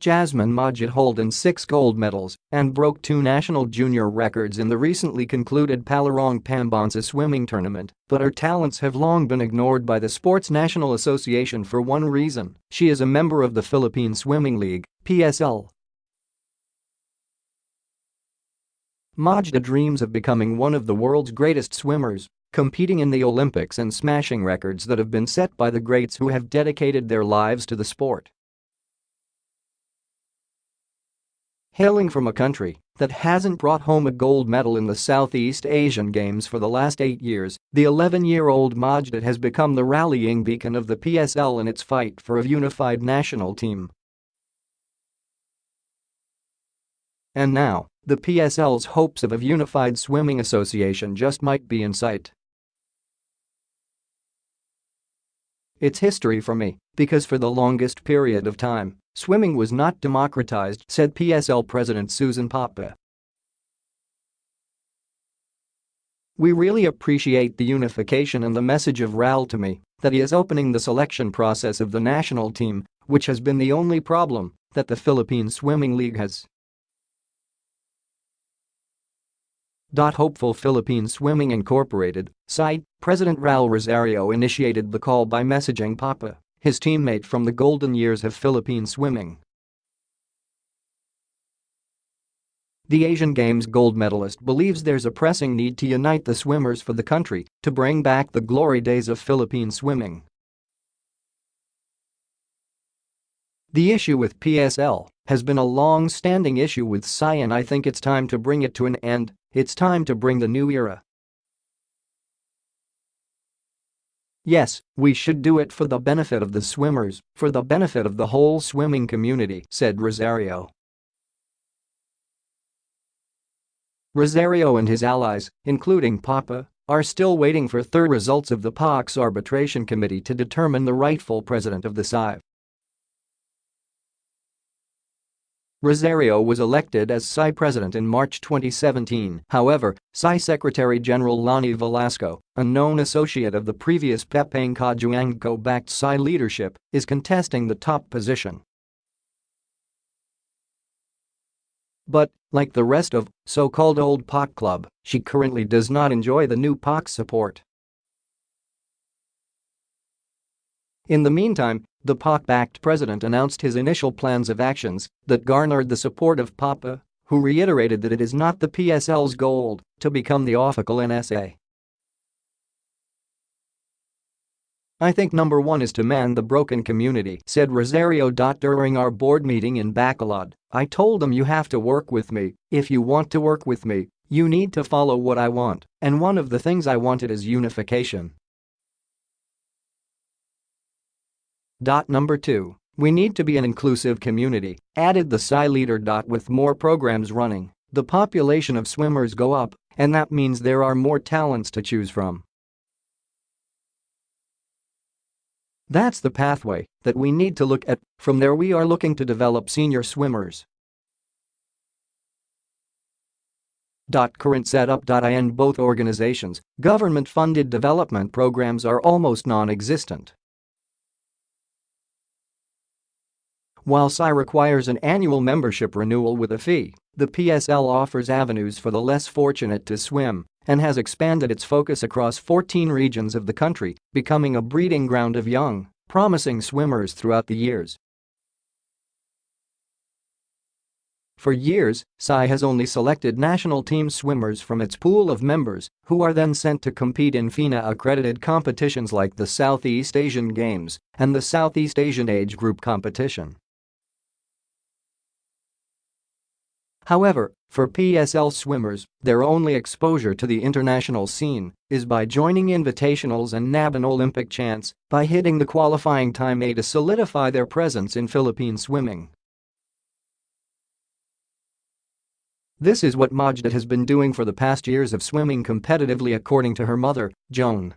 Jasmine Modjeh holds 6 gold medals and broke 2 national junior records in the recently concluded Palarong Pambansa swimming tournament, but her talents have long been ignored by the Sports National Association for one reason: she is a member of the Philippine Swimming League, PSL. Mojdeh dreams of becoming one of the world's greatest swimmers, competing in the Olympics and smashing records that have been set by the greats who have dedicated their lives to the sport. Hailing from a country that hasn't brought home a gold medal in the Southeast Asian Games for the last 8 years, the 11-year-old Mojdeh has become the rallying beacon of the PSL in its fight for a unified national team. And now, the PSL's hopes of a unified swimming association just might be in sight. It's history for me, because for the longest period of time, swimming was not democratized, said PSL President Susan Papa. We really appreciate the unification and the message of Ral to me that he is opening the selection process of the national team, which has been the only problem that the Philippine Swimming League has. Hopeful Philippine Swimming Incorporated site, President Raul Rosario initiated the call by messaging Papa, his teammate from the golden years of Philippine swimming. The Asian Games gold medalist believes there's a pressing need to unite the swimmers for the country to bring back the glory days of Philippine swimming. The issue with PSL has been a long-standing issue with SI, and I think it's time to bring it to an end. It's time to bring the new era. Yes, we should do it for the benefit of the swimmers, for the benefit of the whole swimming community, said Rosario. Rosario and his allies, including Papa, are still waiting for third results of the POC's arbitration committee to determine the rightful president of the SI. Rosario was elected as SI president in March 2017. However, SI Secretary General Lonnie Velasco, a known associate of the previous Pepeng Kajuangco-backed SI leadership, is contesting the top position. But, like the rest of so-called old POC club, she currently does not enjoy the new POC support. In the meantime, the POC-backed president announced his initial plans of actions that garnered the support of Papa, who reiterated that it is not the PSL's goal to become the official NSA. I think number one is to mend the broken community, said Rosario. During our board meeting in Bacolod, I told them you have to work with me. If you want to work with me, you need to follow what I want, and one of the things I wanted is unification. Number 2. We need to be an inclusive community, added the SI leader. With more programs running, the population of swimmers go up, and that means there are more talents to choose from. That's the pathway that we need to look at. From there we are looking to develop senior swimmers. Current setup. In both organizations, government-funded development programs are almost non-existent. While SI requires an annual membership renewal with a fee, the PSL offers avenues for the less fortunate to swim and has expanded its focus across 14 regions of the country, becoming a breeding ground of young, promising swimmers throughout the years. For years, SI has only selected national team swimmers from its pool of members, who are then sent to compete in FINA-accredited competitions like the Southeast Asian Games and the Southeast Asian Age Group competition. However, for PSL swimmers, their only exposure to the international scene is by joining invitationals and nab an Olympic chance by hitting the qualifying time A to solidify their presence in Philippine swimming. This is what Mojdeh has been doing for the past years of swimming competitively, according to her mother, Joan.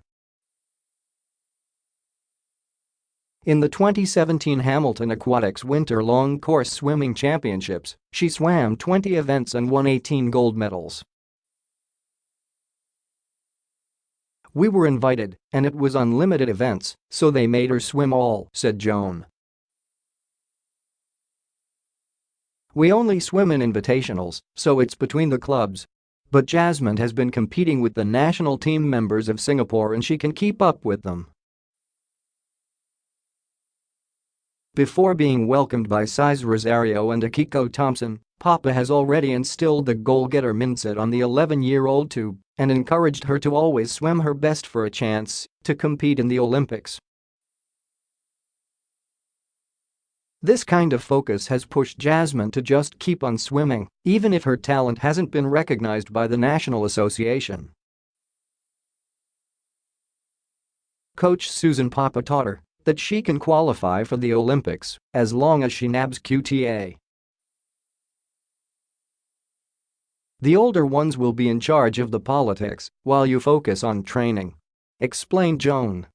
In the 2017 Hamilton Aquatics Winter Long Course Swimming Championships, she swam 20 events and won 18 gold medals. We were invited, and it was unlimited events, so they made her swim all, said Joan. "We only swim in invitationals, so it's between the clubs." But Jasmine has been competing with the national team members of Singapore and she can keep up with them. Before being welcomed by Cesar Rosario and Akiko Thompson, Papa has already instilled the goal-getter mindset on the 11-year-old too and encouraged her to always swim her best for a chance to compete in the Olympics. This kind of focus has pushed Jasmine to just keep on swimming, even if her talent hasn't been recognized by the National Association. Coach Susan Papa taught her that she can qualify for the Olympics as long as she nabs QTA. "The older ones will be in charge of the politics while you focus on training," explained Joan.